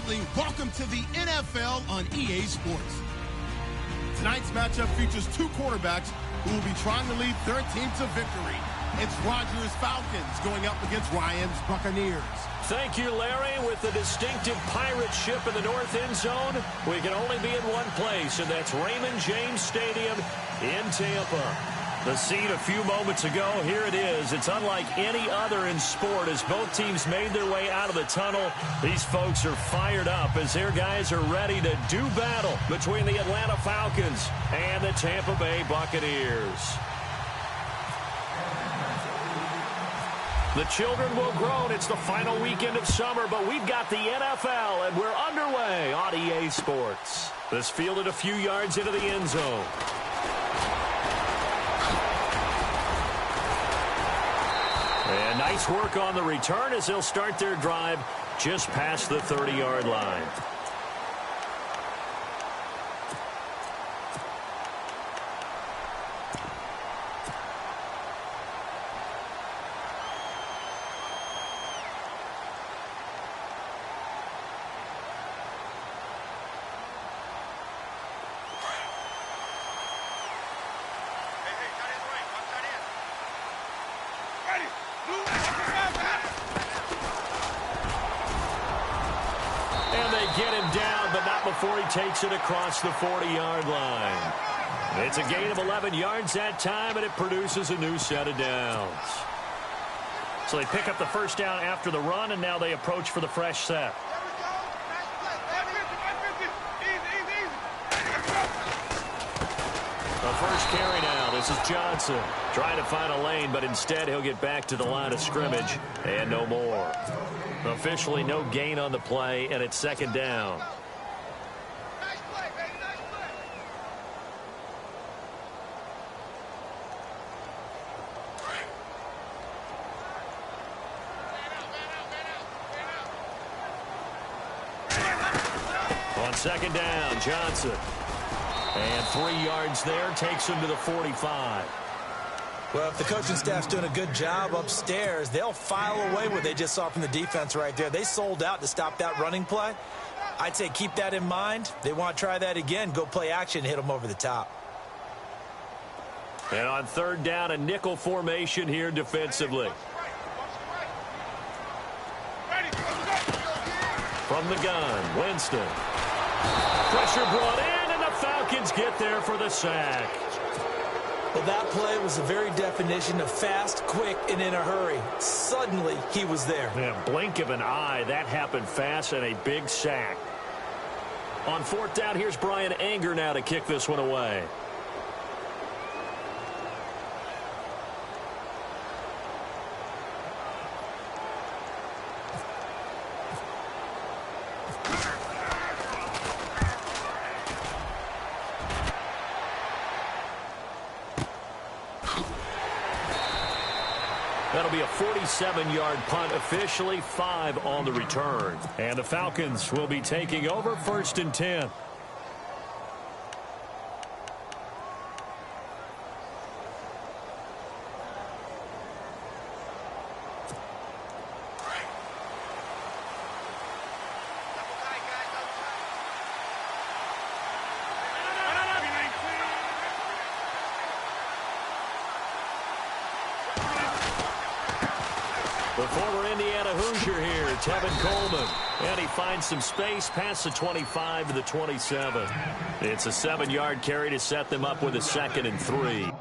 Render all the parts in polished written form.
family, welcome to the NFL on EA Sports. Tonight's matchup features two quarterbacks who will be trying to lead their team to victory. It's Rodgers' Falcons going up against Ryan's Buccaneers. Thank you, Larry. With the distinctive pirate ship in the north end zone, we can only be in one place, and that's Raymond James Stadium in Tampa. The scene a few moments ago, here it is. It's unlike any other in sport as both teams made their way out of the tunnel. These folks are fired up as their guys are ready to do battle between the Atlanta Falcons and the Tampa Bay Buccaneers. The children will groan. It's the final weekend of summer, but we've got the NFL, and we're underway on EA Sports. This fielded a few yards into the end zone. And nice work on the return as they'll start their drive just past the 30-yard line. Get him down, but not before he takes it across the 40-yard line. It's a gain of 11 yards that time, and it produces a new set of downs. So they pick up the first down after the run, and now they approach for the fresh set. The first carry now. This is Johnson trying to find a lane, but instead he'll get back to the line of scrimmage and no more. Officially no gain on the play, and it's second down. Nice play, baby. Nice play. On second down, Johnson. And 3 yards there, takes him to the 45. Well, if the coaching staff's doing a good job upstairs, they'll file away what they just saw from the defense right there. They sold out to stop that running play. I'd say keep that in mind. They want to try that again. Go play action, hit them over the top. And on third down, a nickel formation here defensively. From the gun, Winston. Pressure brought in, and the Falcons get there for the sack. Well, that play was the very definition of fast, quick, and in a hurry. Suddenly, he was there. Yeah, blink of an eye. That happened fast and a big sack. On fourth down, here's Brian Anger now to kick this one away. That'll be a 47-yard punt, officially 5 on the return. And the Falcons will be taking over first and 10. The former Indiana Hoosier here, Tevin Coleman. And he finds some space past the 25 to the 27. It's a 7-yard carry to set them up with a 2nd and 3.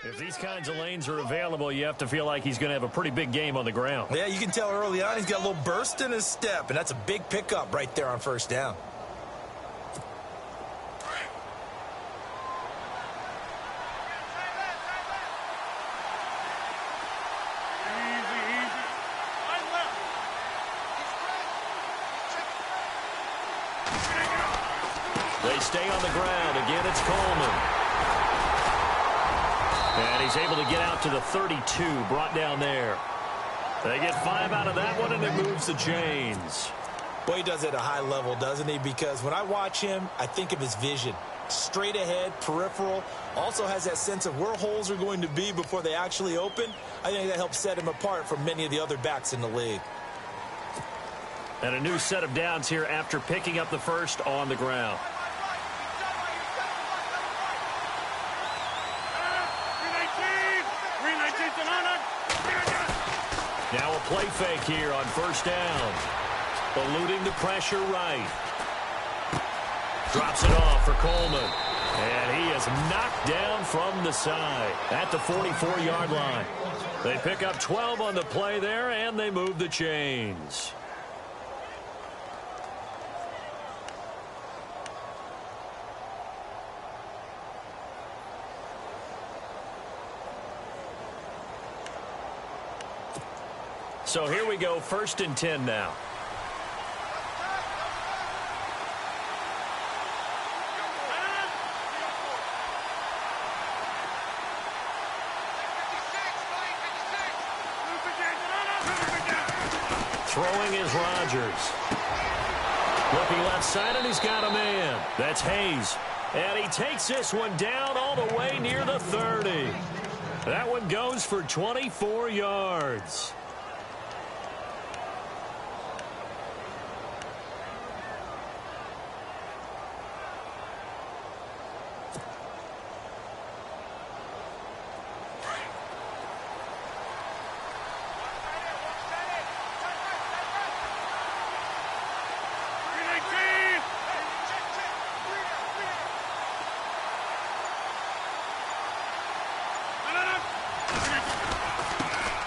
If these kinds of lanes are available, you have to feel like he's going to have a pretty big game on the ground. Yeah, you can tell early on he's got a little burst in his step, and that's a big pickup right there on first down. They stay on the ground. Again, it's Coleman. And he's able to get out to the 32, brought down there. They get 5 out of that one, and it moves the chains. Well, he does it at a high level, doesn't he? Because when I watch him, I think of his vision. Straight ahead, peripheral, also has that sense of where holes are going to be before they actually open. I think that helps set him apart from many of the other backs in the league. And a new set of downs here after picking up the first on the ground. Now a play fake here on first down. Eluding the pressure right. Drops it off for Coleman. And he is knocked down from the side at the 44-yard line. They pick up 12 on the play there, and they move the chains. So here we go, 1st and 10 now. Throwing is Rodgers. Looking left side, and he's got a man. That's Hayes. And he takes this one down all the way near the 30. That one goes for 24 yards.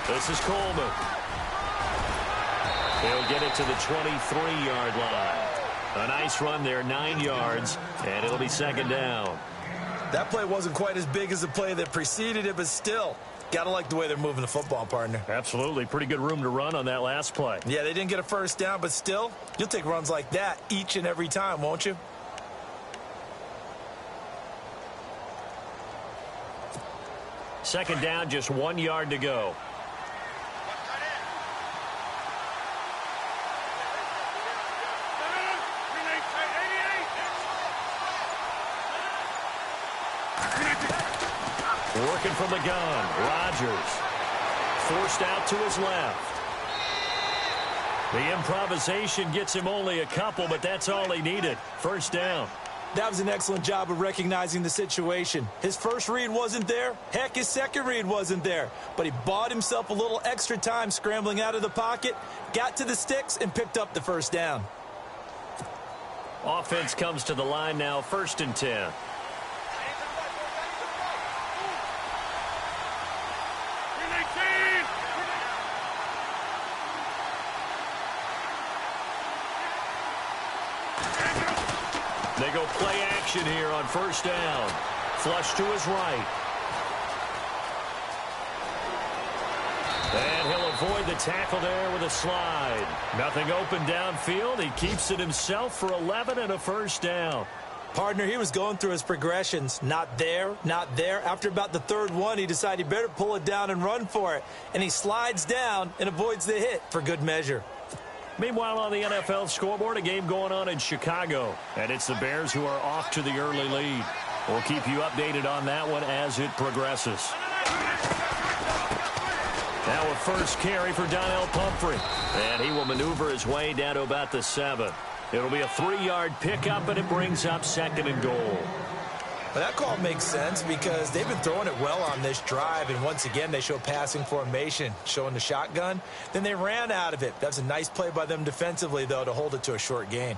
This is Coleman. He'll get it to the 23-yard line. A nice run there, 9 yards, and it'll be 2nd down. That play wasn't quite as big as the play that preceded it, but still, got to like the way they're moving the football, partner. Absolutely. Pretty good room to run on that last play. Yeah, they didn't get a first down, but still, you'll take runs like that each and every time, won't you? Second down, just 1 yard to go. Working from the gun, Rodgers. Forced out to his left. The improvisation gets him only a couple, but that's all he needed. First down. That was an excellent job of recognizing the situation. His first read wasn't there. Heck, his second read wasn't there. But he bought himself a little extra time scrambling out of the pocket, got to the sticks, and picked up the first down. Offense comes to the line now, 1st and 10. They go play action here on first down. Flush to his right. And he'll avoid the tackle there with a slide. Nothing open downfield. He keeps it himself for 11 and a first down. Partner, he was going through his progressions. Not there, not there. After about the 3rd one, he decided he better pull it down and run for it. And he slides down and avoids the hit for good measure. Meanwhile, on the NFL scoreboard, a game going on in Chicago. And it's the Bears who are off to the early lead. We'll keep you updated on that one as it progresses. Now a first carry for Donnell Pumphrey. And he will maneuver his way down to about the 7. It'll be a 3-yard pickup, and it brings up 2nd and goal. Well, that call makes sense because they've been throwing it well on this drive, and once again they show passing formation, showing the shotgun. Then they ran out of it. That's a nice play by them defensively, though, to hold it to a short gain.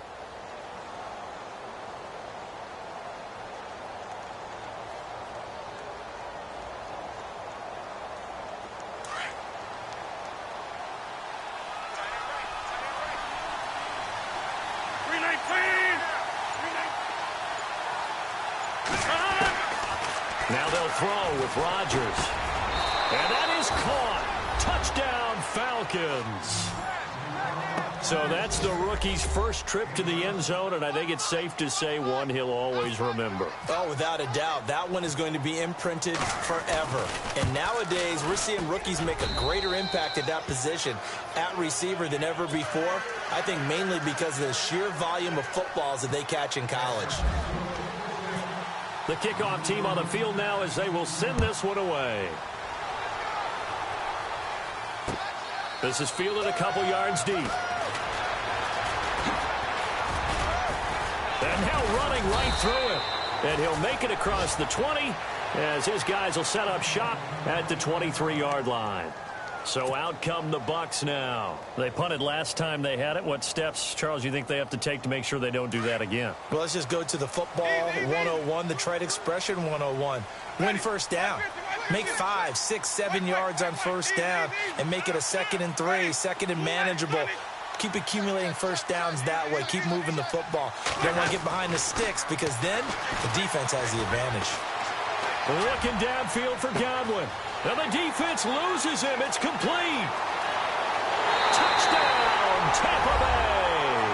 Now they'll throw with Rodgers. And that is caught. Touchdown, Falcons. So that's the rookie's first trip to the end zone, and I think it's safe to say one he'll always remember. Oh, without a doubt. That one is going to be imprinted forever. And nowadays, we're seeing rookies make a greater impact at that position at receiver than ever before. I think mainly because of the sheer volume of footballs that they catch in college. The kickoff team on the field now as they will send this one away. This is fielded a couple yards deep. And now running right through him. And he'll make it across the 20 as his guys will set up shop at the 23-yard line. So out come the Bucs now. They punted last time they had it. What steps, Charles, you think they have to take to make sure they don't do that again? Well, let's just go to the football 101, the trite expression 101. Win first down. Make 5, 6, 7 yards on first down and make it a 2nd and 3, 2nd and manageable. Keep accumulating first downs that way. Keep moving the football. You don't want to get behind the sticks because then the defense has the advantage. Looking downfield for Godwin. Now the defense loses him. It's complete. Touchdown, Tampa Bay.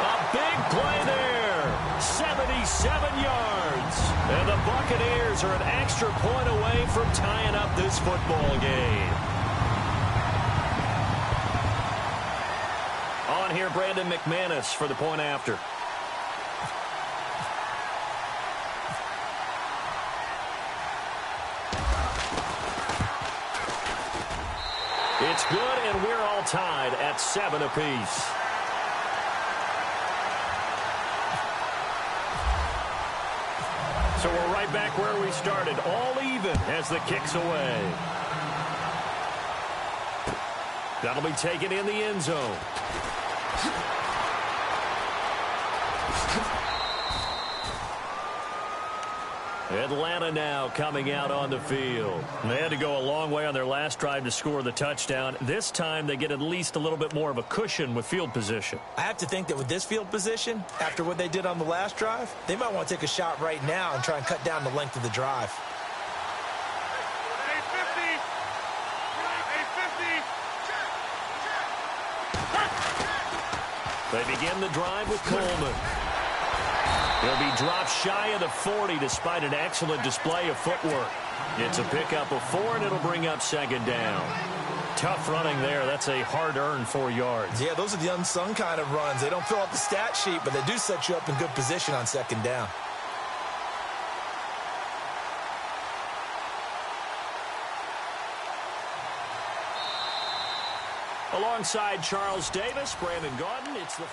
A big play there. 77 yards. And the Buccaneers are an extra point away from tying up this football game. On here, Brandon McManus for the point after. It's good, and we're all tied at 7 apiece. So we're right back where we started, all even as the kick's away. That'll be taken in the end zone. Atlanta now coming out on the field. They had to go a long way on their last drive to score the touchdown. This time they get at least a little bit more of a cushion with field position. I have to think that with this field position, after what they did on the last drive, they might want to take a shot right now and try and cut down the length of the drive. They begin the drive with Coleman. He'll be dropped shy of the 40 despite an excellent display of footwork. It's a pickup of 4, and it'll bring up 2nd down. Tough running there. That's a hard-earned 4 yards. Yeah, those are the unsung kind of runs. They don't fill out the stat sheet, but they do set you up in good position on 2nd down. Alongside Charles Davis, Brandon Gaudin, it's the...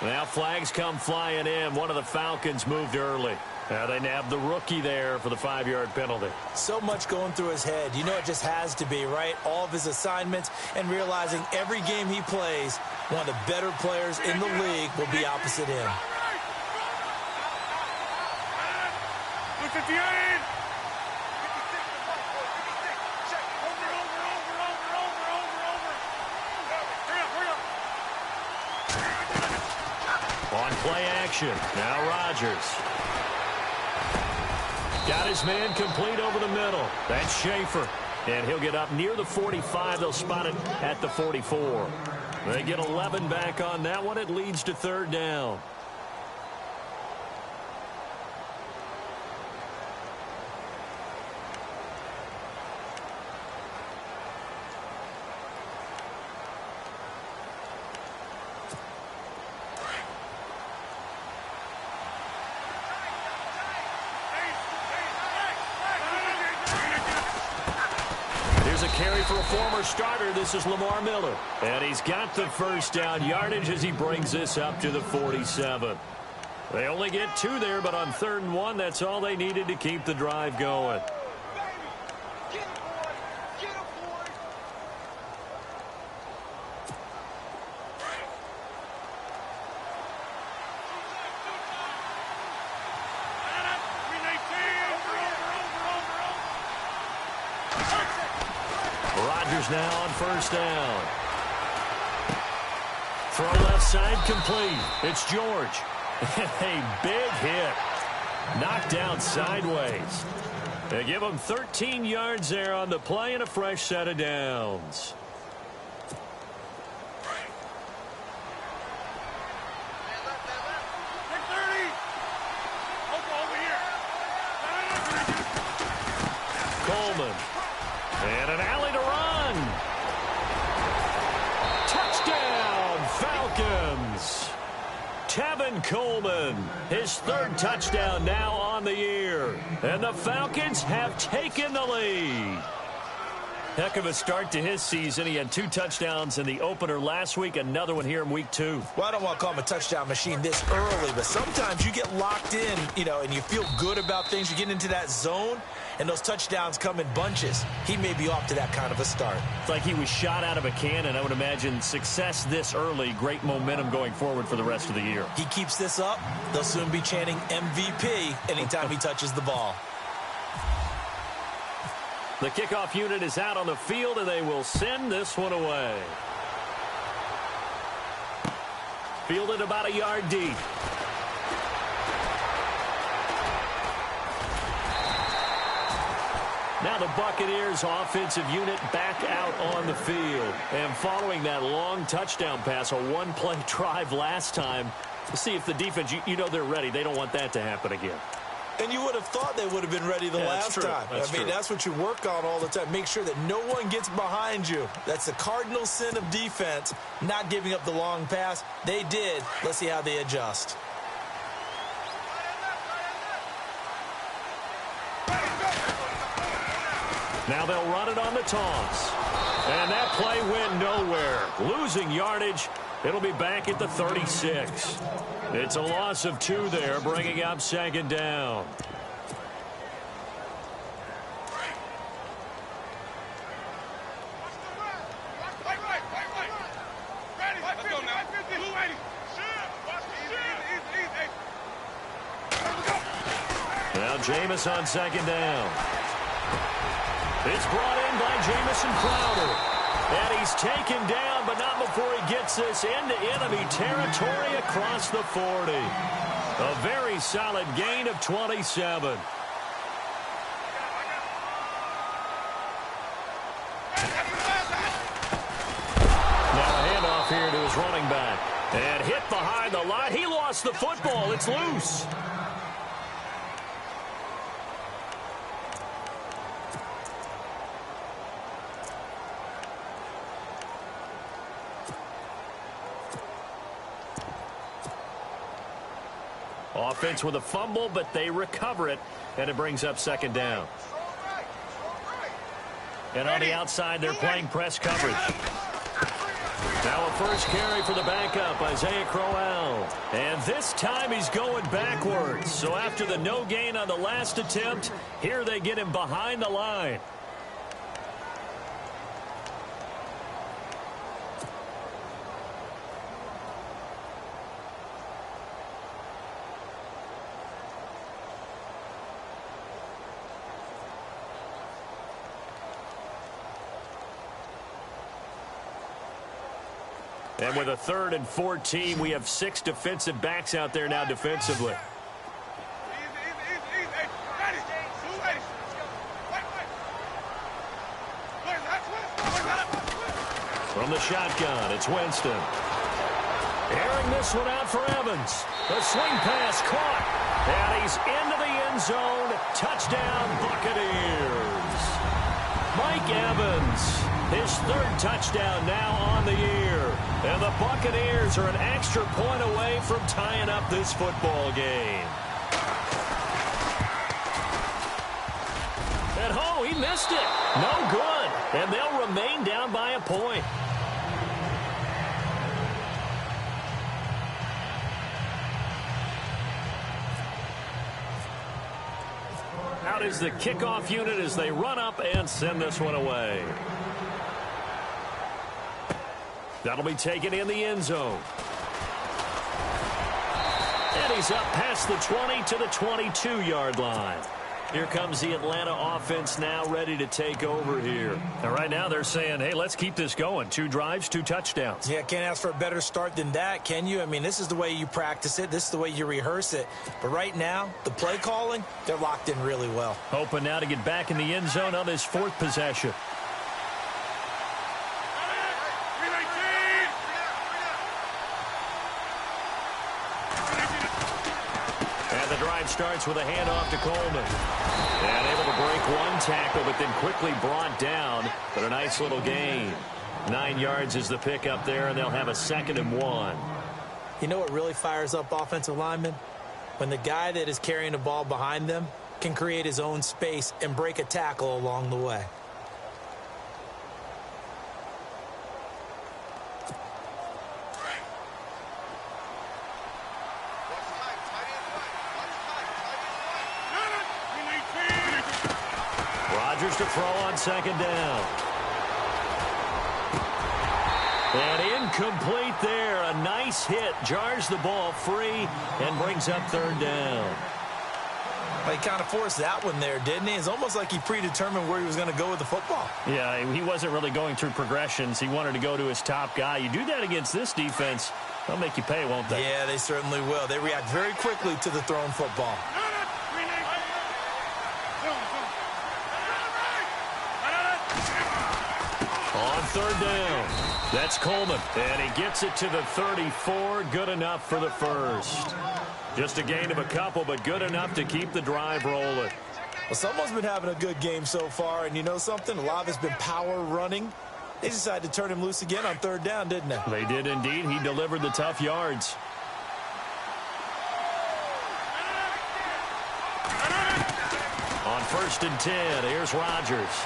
Now flags come flying in. One of the Falcons moved early. Now they nabbed the rookie there for the 5-yard penalty. So much going through his head. You know it just has to be, right? All of his assignments and realizing every game he plays, one of the better players in the league will be opposite him. Look at the end. On play action, now Rodgers. Got his man complete over the middle. That's Schaefer. And he'll get up near the 45. They'll spot it at the 44. They get 11 back on that one. It leads to 3rd down. Carry for a former starter. This is Lamar Miller. And he's got the 1st down yardage as he brings this up to the 47. They only get 2 there, but on 3rd and 1, that's all they needed to keep the drive going. Chargers now on first down. Throw left side complete. It's George. A big hit. Knocked down sideways. They give him 13 yards there on the play and a fresh set of downs. Coleman. And an alley to run. Touchdown, Falcons. Tevin Coleman, his third touchdown now on the year. And the Falcons have taken the lead. Heck of a start to his season. He had 2 touchdowns in the opener last week, another one here in week 2. Well, I don't want to call him a touchdown machine this early, but sometimes you get locked in, and you feel good about things. You get into that zone, and those touchdowns come in bunches. He may be off to that kind of a start. It's like he was shot out of a cannon. I would imagine success this early, great momentum going forward for the rest of the year. He keeps this up, they'll soon be chanting MVP anytime he touches the ball. The kickoff unit is out on the field, and they will send this one away. Fielded about a yard deep. Now the Buccaneers offensive unit back out on the field. And following that long touchdown pass, a one-play drive last time, we'll see if the defense, they're ready. They don't want that to happen again. And you would have thought they would have been ready the last time. That's what you work on all the time. Make sure that no one gets behind you. That's the cardinal sin of defense, not giving up the long pass. They did. Let's see how they adjust. Now they'll run it on the toss. And that play went nowhere. Losing yardage. It'll be back at the 36. It's a loss of 2 there, bringing up second down. Now Jameis on second down. It's brought in by Jamison Crowder. And he's taken down, but not before he gets this into enemy territory across the 40. A very solid gain of 27. Now a handoff here to his running back. And hit behind the line. He lost the football. It's loose. Offense with a fumble, but they recover it, and it brings up second down. And on the outside, they're playing press coverage. Now a first carry for the backup, Isaiah Crowell. And this time he's going backwards. So after the no gain on the last attempt, here they get him behind the line. And with a 3rd and 14, we have 6 defensive backs out there now defensively. From the shotgun, it's Winston. Airing this one out for Evans. The swing pass caught. And he's into the end zone. Touchdown, Buccaneers. Mike Evans. His 3rd touchdown now on the year. And the Buccaneers are an extra point away from tying up this football game. And he missed it. No good. And they'll remain down by a point. Out is the kickoff unit as they run up and send this one away. That'll be taken in the end zone. And he's up past the 20 to the 22-yard line. Here comes the Atlanta offense now ready to take over here. And right now they're saying, hey, let's keep this going. 2 drives, 2 touchdowns. Yeah, can't ask for a better start than that, can you? I mean, this is the way you practice it. This is the way you rehearse it. But right now, the play calling, they're locked in really well. Hoping now to get back in the end zone on this 4th possession. Starts with a handoff to Coleman. And able to break 1 tackle, but then quickly brought down. But a nice little gain. 9 yards is the pickup there, and they'll have a 2nd and 1. You know what really fires up offensive linemen? When the guy that is carrying the ball behind them can create his own space and break a tackle along the way. To throw on 2nd down. And incomplete there. A nice hit. Jars the ball free and brings up 3rd down. Well, he kind of forced that one there, didn't he? It's almost like he predetermined where he was going to go with the football. Yeah, he wasn't really going through progressions. He wanted to go to his top guy. You do that against this defense, they'll make you pay, won't they? Yeah, they certainly will. They react very quickly to the thrown football. On 3rd down, that's Coleman, and he gets it to the 34. Good enough for the 1st. Just a gain of a couple, but good enough to keep the drive rolling. Well, someone's been having a good game so far, and you know something? A lot of it's been power running. They decided to turn him loose again on 3rd down, didn't they? They did indeed. He delivered the tough yards. On 1st and 10, here's Rodgers.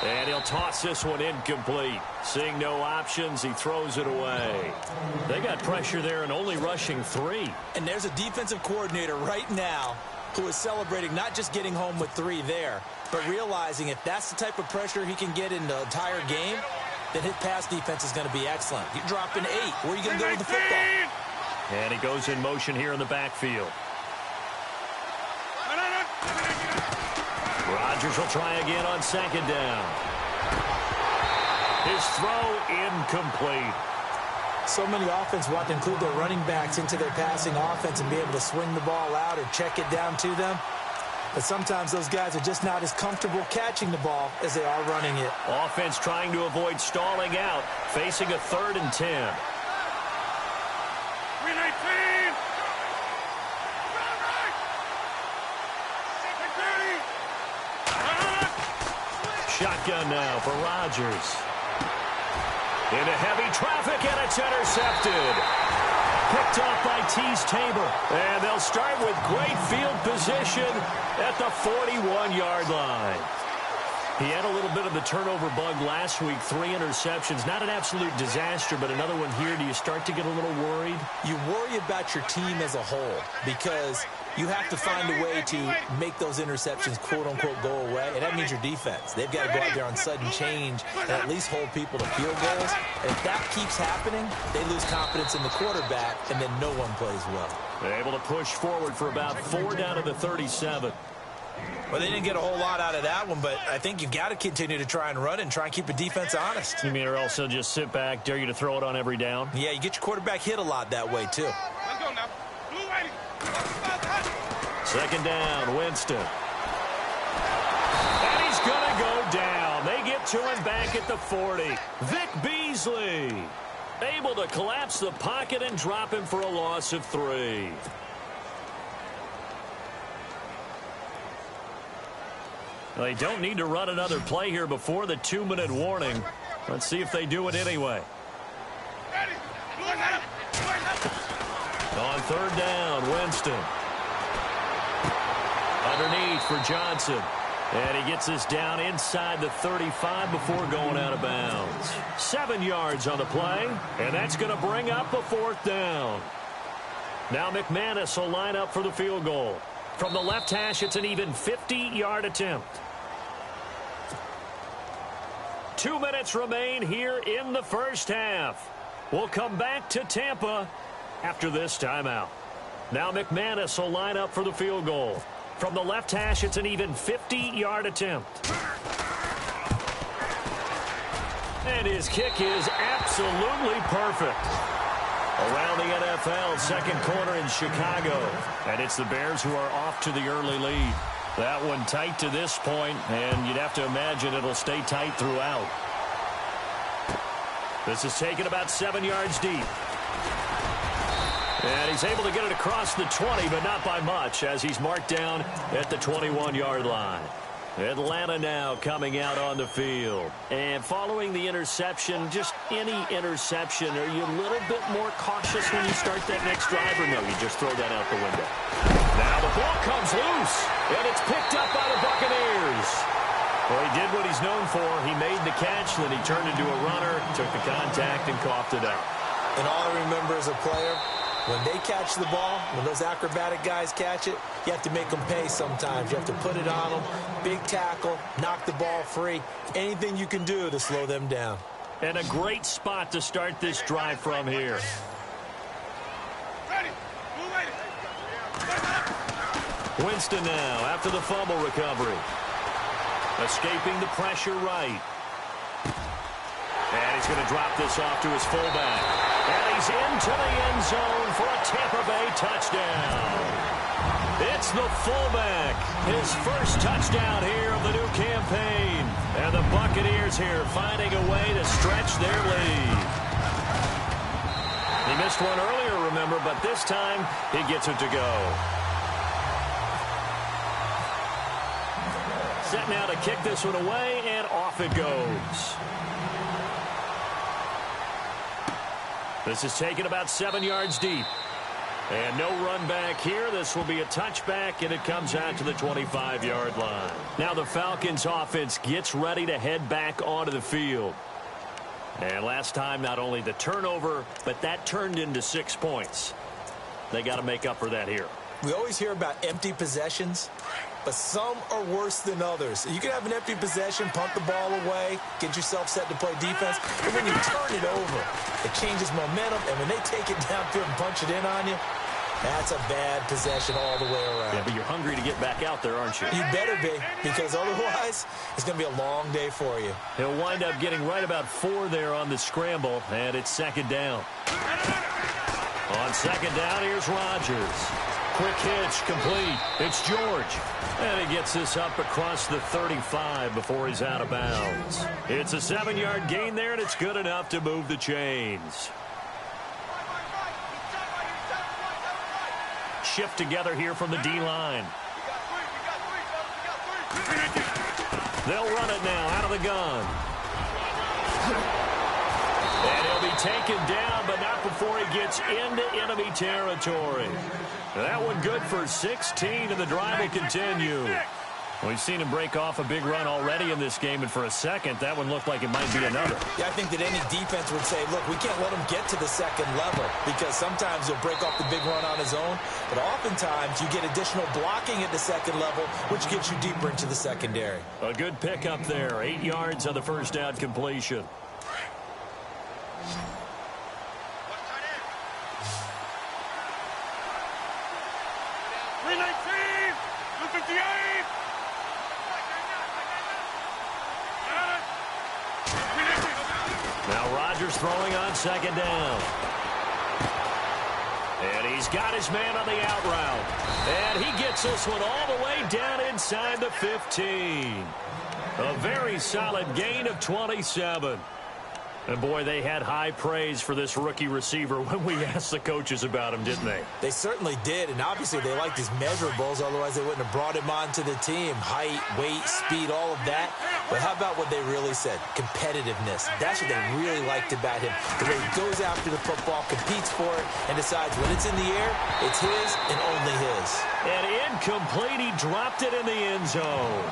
And he'll toss this one incomplete. Seeing no options, he throws it away. They got pressure there and only rushing 3. And there's a defensive coordinator right now who is celebrating not just getting home with 3 there, but realizing if that's the type of pressure he can get in the entire game, then his pass defense is going to be excellent. You're dropping 8. Where are you going to go with the football? And he goes in motion here in the backfield. Rodgers will try again on 2nd down. His throw incomplete. So many offenses want to include their running backs into their passing offense and be able to swing the ball out or check it down to them. But sometimes those guys are just not as comfortable catching the ball as they are running it. Offense trying to avoid stalling out, facing a 3rd and 10. Shotgun now for Rodgers. Into heavy traffic, and it's intercepted. Picked off by Teez Tabor. And they'll start with great field position at the 41-yard line. He had a little bit of the turnover bug last week, 3 interceptions. Not an absolute disaster, but another one here. Do you start to get a little worried? You worry about your team as a whole because you have to find a way to make those interceptions, quote-unquote, go away, and that means your defense. They've got to go out there on sudden change and at least hold people to field goals. And if that keeps happening, they lose confidence in the quarterback, and then no one plays well. They're able to push forward for about 4 down to the 37. Well, they didn't get a whole lot out of that one, but I think you've got to continue to try and run and try and keep the defense honest. You mean or also just sit back, dare you to throw it on every down? Yeah, you get your quarterback hit a lot that way, too. Let's go now. Blue lady. 2nd down, Winston. And he's going to go down. They get to him back at the 40. Vic Beasley able to collapse the pocket and drop him for a loss of 3. Well, they don't need to run another play here before the 2-minute warning. Let's see if they do it anyway. On 3rd down, Winston. Underneath for Johnson. And he gets us down inside the 35 before going out of bounds. 7 yards on the play, and that's going to bring up a 4th down. Now McManus will line up for the field goal. From the left hash, it's an even 50-yard attempt. 2 minutes remain here in the first half. We'll come back to Tampa after this timeout. Now McManus will line up for the field goal. From the left hash, it's an even 50-yard attempt. And his kick is absolutely perfect. Around the NFL, second quarter in Chicago. And it's the Bears who are off to the early lead. That one tight to this point, and you'd have to imagine it'll stay tight throughout. This is taken about 7 yards deep. And he's able to get it across the 20, but not by much, as he's marked down at the 21-yard line. Atlanta now coming out on the field. And following the interception, just any interception, are you a little bit more cautious when you start that next drive, or no, you just throw that out the window? Now the ball comes loose, and it's picked up by the Buccaneers. Well, he did what he's known for. He made the catch, then he turned into a runner, took the contact, and coughed it out. And all I remember as a player, when they catch the ball, when those acrobatic guys catch it, you have to make them pay sometimes. You have to put it on them, big tackle, knock the ball free, anything you can do to slow them down. And a great spot to start this drive from here. Winston now after the fumble recovery. Escaping the pressure right. And he's going to drop this off to his fullback. And he's into the end zone for a Tampa Bay touchdown. It's the fullback. His first touchdown here of the new campaign. And the Buccaneers here finding a way to stretch their lead. He missed one earlier, remember, but this time he gets it to go. Set now to kick this one away, and off it goes. This is taken about 7 yards deep. And no run back here. This will be a touchback, and it comes out to the 25-yard line. Now the Falcons offense gets ready to head back onto the field. And last time, not only the turnover, but that turned into 6 points. They got to make up for that here. We always hear about empty possessions, but some are worse than others. You can have an empty possession, punt the ball away, get yourself set to play defense, but when you turn it over, it changes momentum, and when they take it downfield and punch it in on you, that's a bad possession all the way around. Yeah, but you're hungry to get back out there, aren't you? You better be, because otherwise, it's going to be a long day for you. He'll wind up getting right about 4 there on the scramble, and it's second down. On second down, here's Rodgers. Quick hitch, complete. It's George. And he gets this up across the 35 before he's out of bounds. It's a 7-yard gain there, and it's good enough to move the chains. Shift together here from the D-line. They'll run it now out of the gun. And he'll be taken down, but not before he gets into enemy territory. That one good for 16, and the drive will continue. We've seen him break off a big run already in this game, and for a second, that one looked like it might be another. Yeah, I think that any defense would say, look, we can't let him get to the second level, because sometimes he'll break off the big run on his own, but oftentimes you get additional blocking at the second level, which gets you deeper into the secondary. A good pickup there, 8 yards on the first down completion. Now Rodgers throwing on second down. And he's got his man on the out route. And he gets this one all the way down inside the 15. A very solid gain of 27. And, boy, they had high praise for this rookie receiver when we asked the coaches about him, didn't they? They certainly did, and obviously they liked his measurables, otherwise they wouldn't have brought him onto the team. Height, weight, speed, all of that. But how about what they really said? Competitiveness. That's what they really liked about him. The way he goes after the football, competes for it, and decides when it's in the air, it's his and only his. And incomplete, he dropped it in the end zone.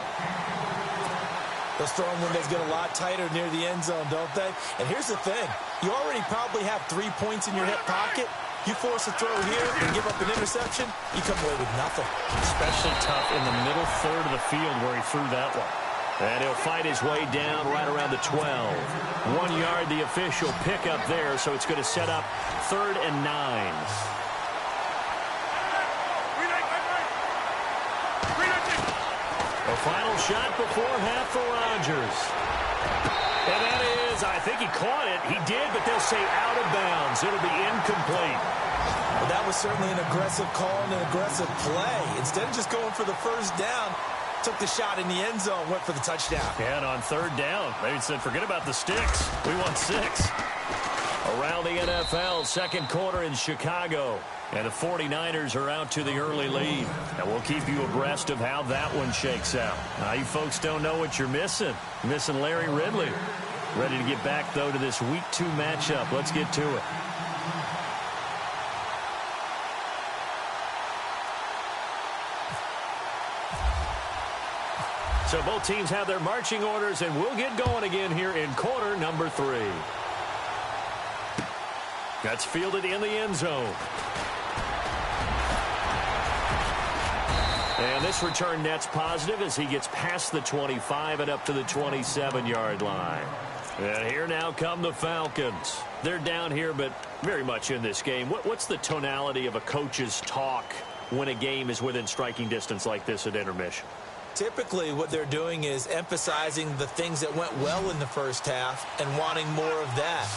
Those throwing windows get a lot tighter near the end zone, don't they? And here's the thing. You already probably have 3 points in your hip pocket. You force a throw here and give up an interception, you come away with nothing. Especially tough in the middle third of the field where he threw that one. And he'll fight his way down right around the 12. 1 yard, the official pickup there, so it's going to set up 3rd and 9. A final shot before half for Rodgers. And that is, I think he caught it. He did, but they'll say out of bounds. It'll be incomplete. Well, that was certainly an aggressive call and an aggressive play. Instead of just going for the first down, took the shot in the end zone, went for the touchdown. And on third down, they said, forget about the sticks. We want 6. Around the NFL, second quarter in Chicago. And the 49ers are out to the early lead. And we'll keep you abreast of how that one shakes out. Now, you folks don't know what you're missing. Missing Larry Ridley. Ready to get back, though, to this Week 2 matchup. Let's get to it. So both teams have their marching orders, and we'll get going again here in quarter number 3. That's fielded in the end zone. And this return net's positive as he gets past the 25 and up to the 27-yard line. And here now come the Falcons. They're down here, but very much in this game. What's the tonality of a coach's talk when a game is within striking distance like this at intermission? Typically, what they're doing is emphasizing the things that went well in the first half and wanting more of that.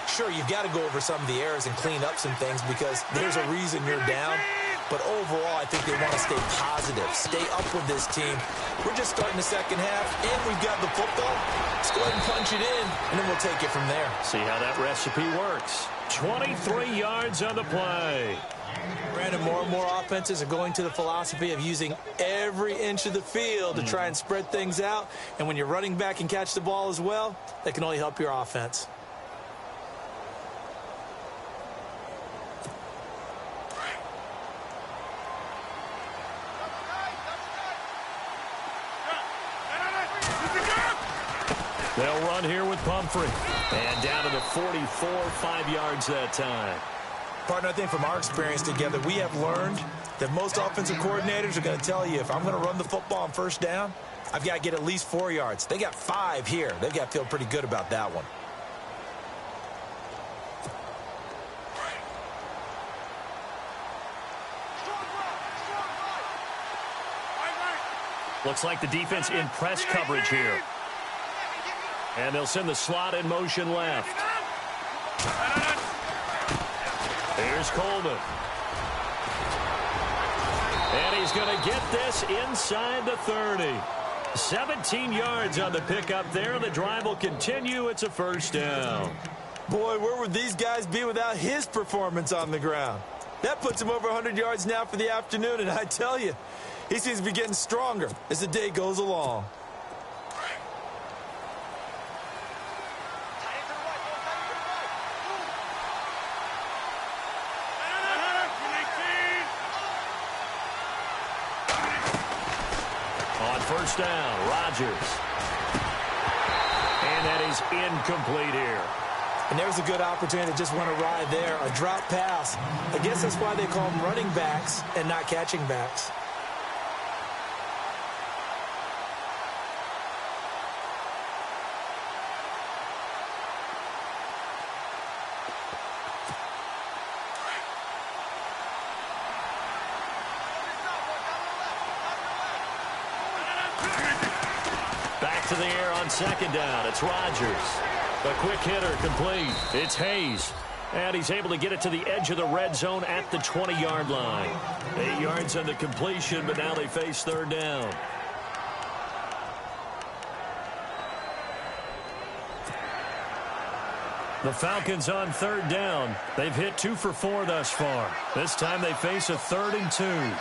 Sure, you've got to go over some of the errors and clean up some things because there's a reason you're down. But overall, I think they want to stay positive, stay up with this team. We're just starting the second half, and we've got the football. Let's go ahead and punch it in, and then we'll take it from there. See how that recipe works. 23 yards on the play. Brandon, more and more offenses are going to the philosophy of using every inch of the field to try and spread things out. And when you're running back and catch the ball as well, that can only help your offense. They'll run here with Pumphrey. And down to the 44, 5 yards that time. Partner, I think from our experience together, we have learned that most offensive coordinators are going to tell you, if I'm going to run the football on first down, I've got to get at least 4 yards. They got 5 here. They've got to feel pretty good about that one. Looks like the defense in press coverage here. And they'll send the slot in motion left. Here's Coleman. And he's going to get this inside the 30. 17 yards on the pickup there. The drive will continue. It's a first down. Boy, where would these guys be without his performance on the ground? That puts him over 100 yards now for the afternoon, and I tell you, he seems to be getting stronger as the day goes along. First down, Rodgers. And that is incomplete here. And there's a good opportunity to just run a ride there, a drop pass. I guess that's why they call them running backs and not catching backs. To the air on second down. It's Rodgers. A quick hitter complete. It's Hayes. And he's able to get it to the edge of the red zone at the 20-yard line. 8 yards on the completion, but now they face third down. The Falcons on third down. They've hit 2 for 4 thus far. This time they face a 3rd and 2.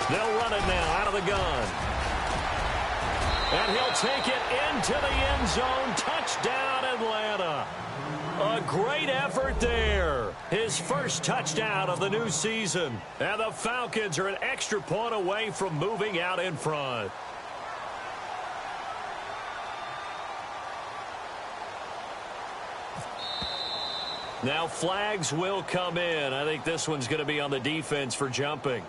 They'll run it now out of the gun. And he'll take it into the end zone. Touchdown, Atlanta. A great effort there. His first touchdown of the new season. And the Falcons are an extra point away from moving out in front. Now flags will come in. I think this one's going to be on the defense for jumping.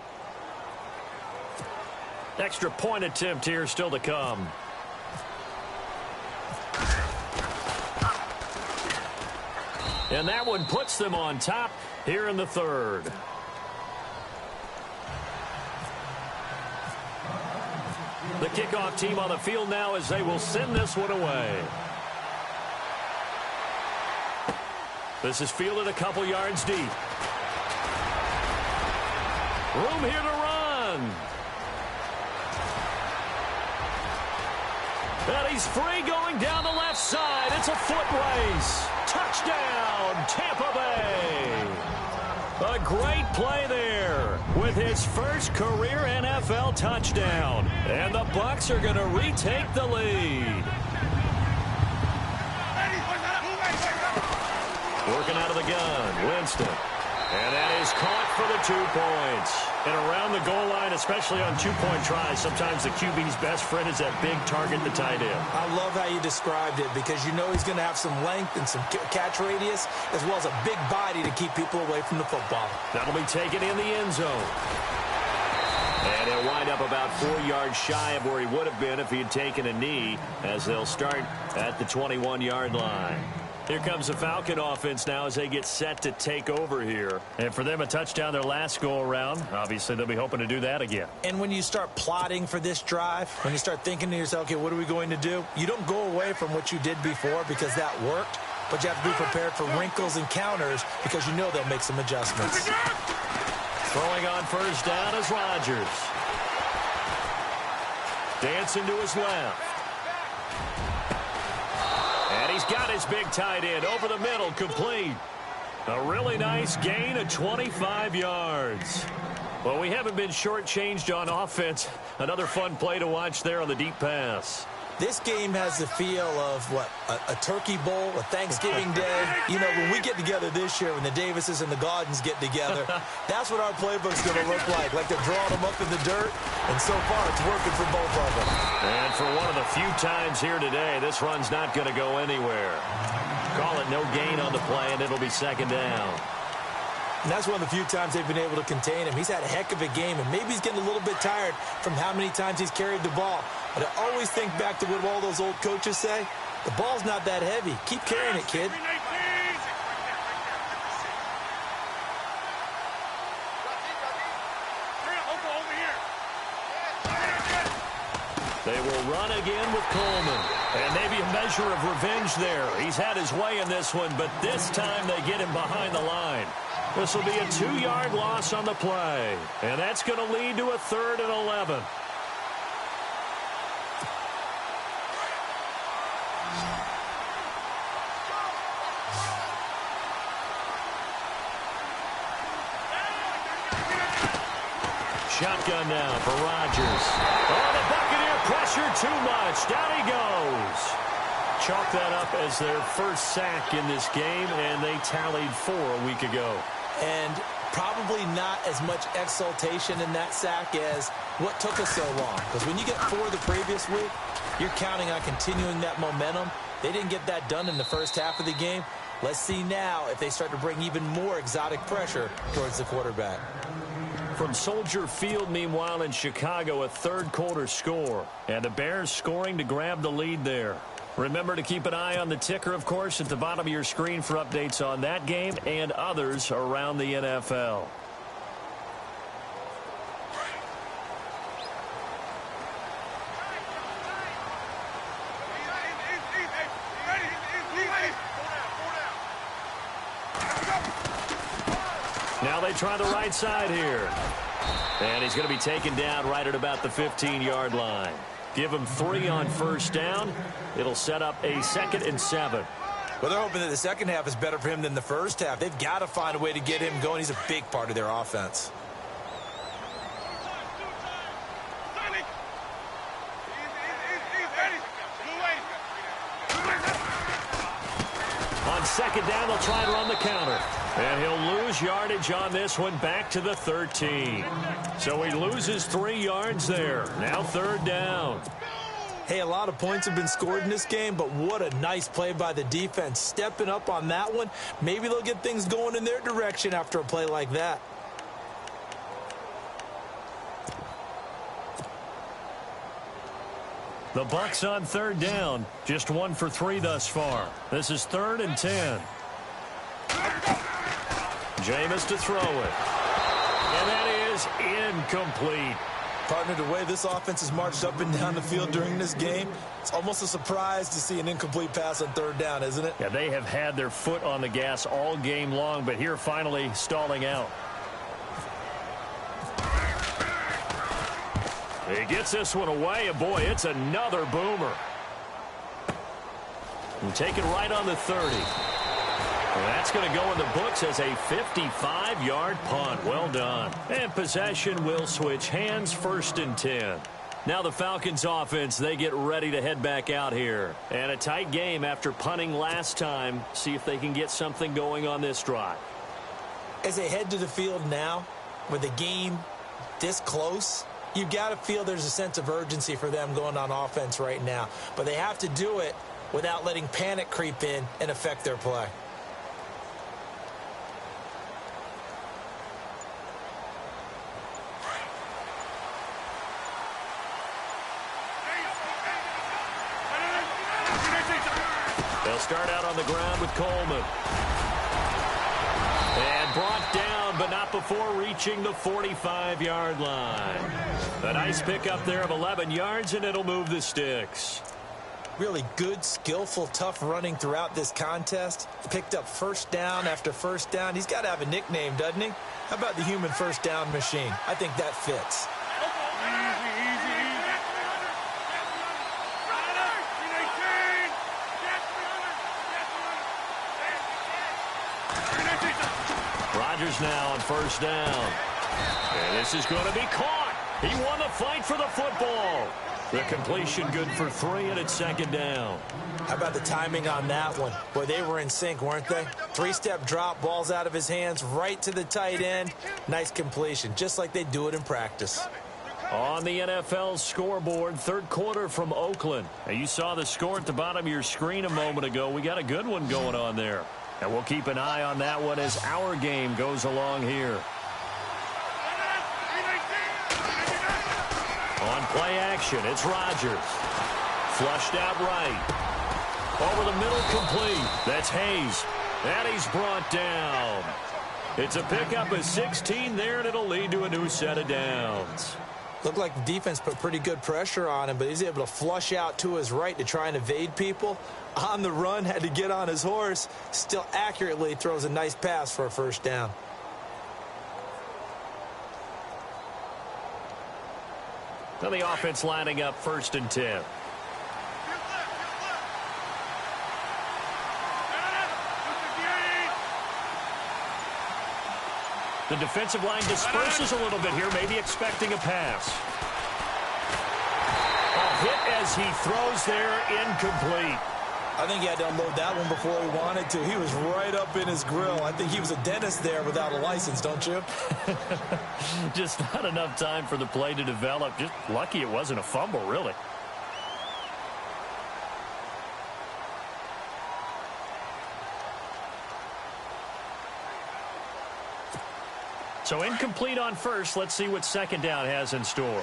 Extra point attempt here still to come. And that one puts them on top here in the third. The kickoff team on the field now as they will send this one away. This is fielded a couple yards deep. Room here to run. And he's free going down the left side. It's a foot race. Touchdown, Tampa Bay. A great play there with his first career NFL touchdown. And the Bucs are going to retake the lead. Working out of the gun, Winston. And that is caught for the 2 points. And around the goal line, especially on two-point tries, sometimes the QB's best friend is that big target, the tight end. I love how you described it because you know he's going to have some length and some catch radius as well as a big body to keep people away from the football. That'll be taken in the end zone. And he'll wind up about 4 yards shy of where he would have been if he had taken a knee, as they'll start at the 21-yard line. Here comes the Falcon offense now as they get set to take over here. And for them, a touchdown their last go-around. Obviously, they'll be hoping to do that again. And when you start plotting for this drive, when you start thinking to yourself, okay, what are we going to do? You don't go away from what you did before because that worked, but you have to be prepared for wrinkles and counters because you know they'll make some adjustments. Throwing on first down is Rodgers. Dancing to his left. And he's got his big tight end over the middle, complete. A really nice gain of 25 yards. Well, we haven't been shortchanged on offense. Another fun play to watch there on the deep pass. This game has the feel of, what, a turkey bowl, a Thanksgiving day. You know, when we get together this year, when the Davises and the Gaudens get together, that's what our playbook's going to look like they're drawing them up in the dirt, and so far it's working for both of them. And for one of the few times here today, this run's not going to go anywhere. Call it no gain on the play, and it'll be second down. And that's one of the few times they've been able to contain him. He's had a heck of a game, and maybe he's getting a little bit tired from how many times he's carried the ball. But I always think back to what all those old coaches say. The ball's not that heavy. Keep carrying it, kid. They will run again with Coleman. And maybe a measure of revenge there. He's had his way in this one, but this time they get him behind the line. This will be a 2-yard loss on the play. And that's going to lead to a 3rd and 11. Shotgun now for Rodgers. Oh, the Buccaneer pressure too much. Down he goes. Chalk that up as their first sack in this game, and they tallied 4 a week ago. And probably not as much exultation in that sack as what took us so long. Because when you get 4 the previous week, you're counting on continuing that momentum. They didn't get that done in the first half of the game. Let's see now if they start to bring even more exotic pressure towards the quarterback. From Soldier Field, meanwhile, in Chicago, a third-quarter score. And the Bears scoring to grab the lead there. Remember to keep an eye on the ticker, of course, at the bottom of your screen for updates on that game and others around the NFL. Now they try the right side here. And he's going to be taken down right at about the 15-yard line. Give him 3 on first down. It'll set up a 2nd and 7. Well, they're hoping that the second half is better for him than the first half. They've got to find a way to get him going. He's a big part of their offense. On second down, they'll try and run the counter. And he'll lose yardage on this one back to the 13. So he loses 3 yards there. Now 3rd down. Hey, a lot of points have been scored in this game, but what a nice play by the defense. Stepping up on that one. Maybe they'll get things going in their direction after a play like that. The Bucs on third down. Just 1 for 3 thus far. This is 3rd and 10. Jameis to throw it. And that is incomplete. Partner, the way this offense has marched up and down the field during this game, it's almost a surprise to see an incomplete pass on third down, isn't it? Yeah, they have had their foot on the gas all game long, but here finally stalling out. He gets this one away, and boy, it's another boomer. And take it right on the 30. And that's going to go in the books as a 55-yard punt. Well done. And possession will switch hands, 1st and 10. Now the Falcons offense, they get ready to head back out here. And a tight game after punting last time. See if they can get something going on this drive. As they head to the field now, with the game this close, you've got to feel there's a sense of urgency for them going on offense right now. But they have to do it without letting panic creep in and affect their play. They'll start out on the ground with Coleman. And brought down, but not before reaching the 45-yard line. A nice pickup there of 11 yards, and it'll move the sticks. Really good, skillful, tough running throughout this contest. Picked up first down after first down. He's got to have a nickname, doesn't he? How about the human first down machine? I think that fits. Rodgers now on first down. And this is going to be caught. He won the fight for the football. The completion good for 3, and it's 2nd down. How about the timing on that one? Boy, they were in sync, weren't they? 3-step drop, balls out of his hands, right to the tight end. Nice completion, just like they do it in practice. On the NFL scoreboard, 3rd quarter from Oakland. Now, you saw the score at the bottom of your screen a moment ago. We got a good one going on there. And we'll keep an eye on that one as our game goes along here. On play action, it's Rodgers. Flushed out right. Over the middle, complete. That's Hayes. And he's brought down. It's a pickup of 16 there, and it'll lead to a new set of downs. Looked like the defense put pretty good pressure on him, but he's able to flush out to his right to try and evade people. On the run, had to get on his horse. Still accurately throws a nice pass for a first down. Now the offense lining up 1st and 10. The defensive line disperses a little bit here, maybe expecting a pass. A hit as he throws there, incomplete. I think he had to unload that one before he wanted to. He was right up in his grill. I think he was a dentist there without a license, don't you? Just not enough time for the play to develop. Just lucky it wasn't a fumble, really. So incomplete on first. Let's see what 2nd down has in store.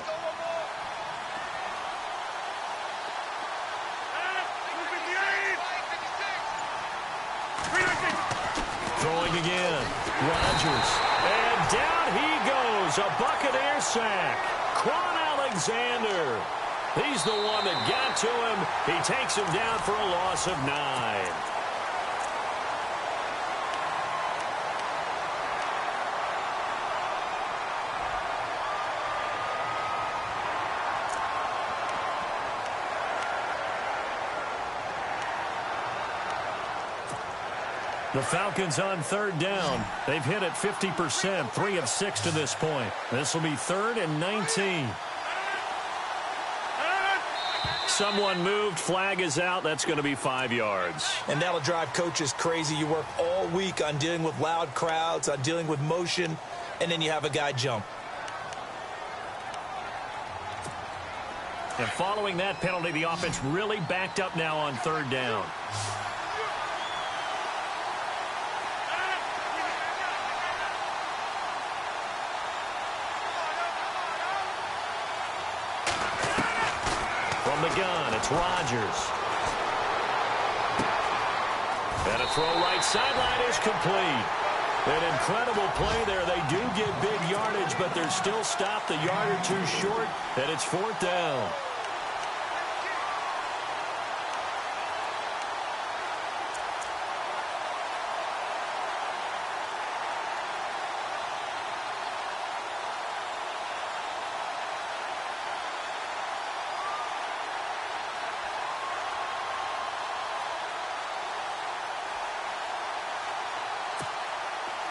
Throwing again. Rodgers. And down he goes. A Buccaneer sack. Quan Alexander. He's the one that got to him. He takes him down for a loss of 9. The Falcons on 3rd down. They've hit it 50%, 3 of 6 to this point. This will be 3rd and 19. Someone moved. Flag is out. That's going to be 5 yards. And that'll drive coaches crazy. You work all week on dealing with loud crowds, on dealing with motion, and then you have a guy jump. And following that penalty, the offense really backed up now on 3rd down. From the gun, it's Rodgers. And a throw right sideline is complete. An incredible play there. They do get big yardage, but they're still stopped a yard or two short, and it's 4th down.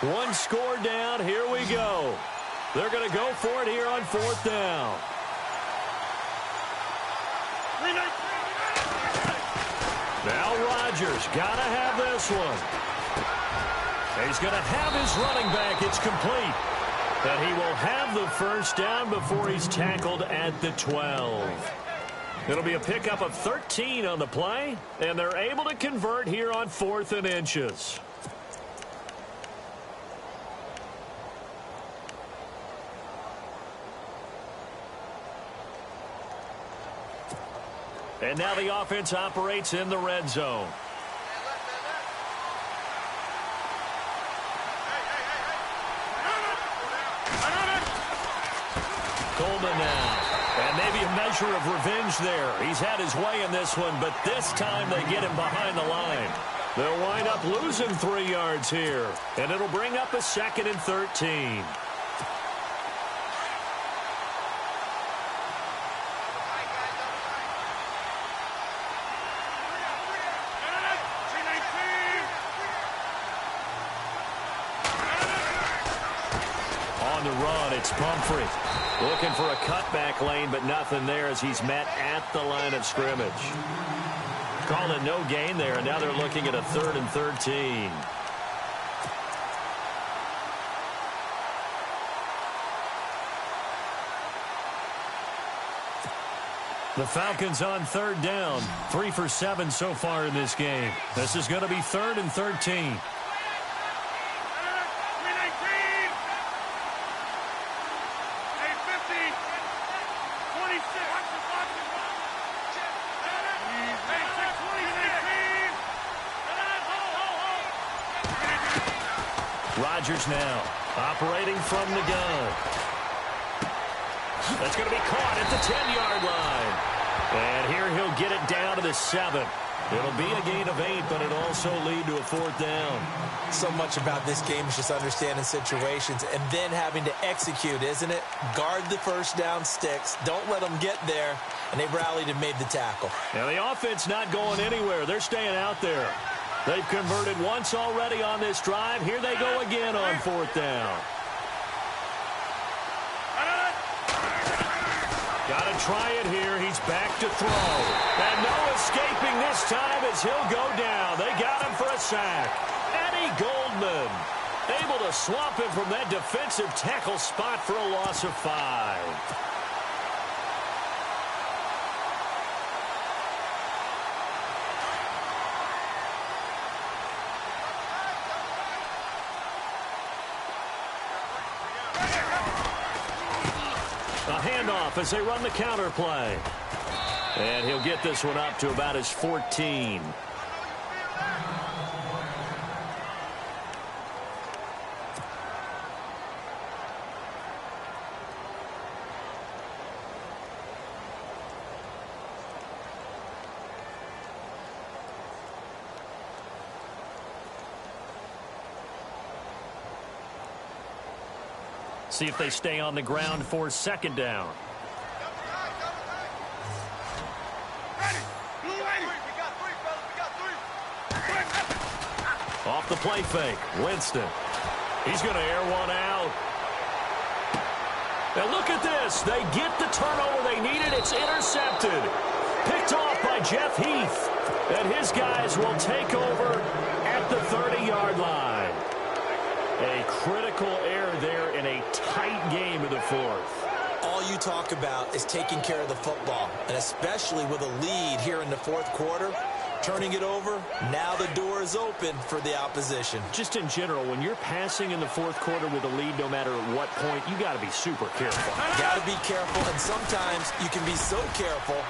One score down. Here we go. They're going to go for it here on 4th down. Now Rodgers got to have this one. He's going to have his running back. It's complete. And he will have the first down before he's tackled at the 12. It'll be a pickup of 13 on the play, and they're able to convert here on 4th and inches. And now the offense operates in the red zone. Coleman now. And maybe a measure of revenge there. He's had his way in this one, but this time they get him behind the line. They'll wind up losing 3 yards here. And it'll bring up a 2nd and 13. On the run, it's Pumphrey. Looking for a cutback lane, but nothing there as he's met at the line of scrimmage. Calling no gain there, and now they're looking at a 3rd and 13. The Falcons on 3rd down. 3 for 7 so far in this game. This is going to be 3rd and 13. Rodgers now, operating from the gun. That's going to be caught at the 10-yard line. And here he'll get it down to the 7. It'll be a gain of 8, but it'll also lead to a 4th down. So much about this game is just understanding situations and then having to execute, isn't it? Guard the first down sticks. Don't let them get there. And they rallied and made the tackle. Now the offense not going anywhere. They're staying out there. They've converted once already on this drive. Here they go again on 4th down. Got to try it here. He's back to throw. And no escaping this time as he'll go down. They got him for a sack. Eddie Goldman able to swamp him from that defensive tackle spot for a loss of 5. Handoff as they run the counter play. And he'll get this one up to about his 14. See if they stay on the ground for 2nd down. Off the play fake, Winston. He's going to air one out. Now look at this. They get the turnover they needed. It's intercepted. Picked off by Jeff Heath. And his guys will take over at the 30-yard line. A critical error there in a tight game of the 4th. All you talk about is taking care of the football, and especially with a lead here in the 4th quarter, turning it over, now the door is open for the opposition. Just in general, when you're passing in the 4th quarter with a lead, no matter at what point, you got to be super careful. Got to be careful, and sometimes you can be so careful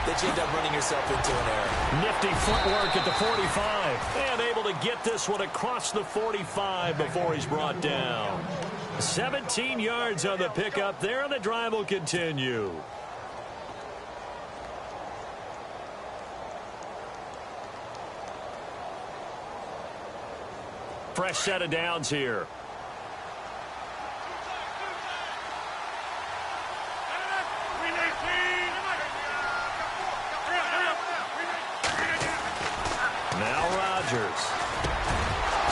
that you end up running yourself into an error. Nifty footwork at the 45. And able to get this one across the 45 before he's brought down. 17 yards on the pickup there, and the drive will continue. Fresh set of downs here. Now Rodgers.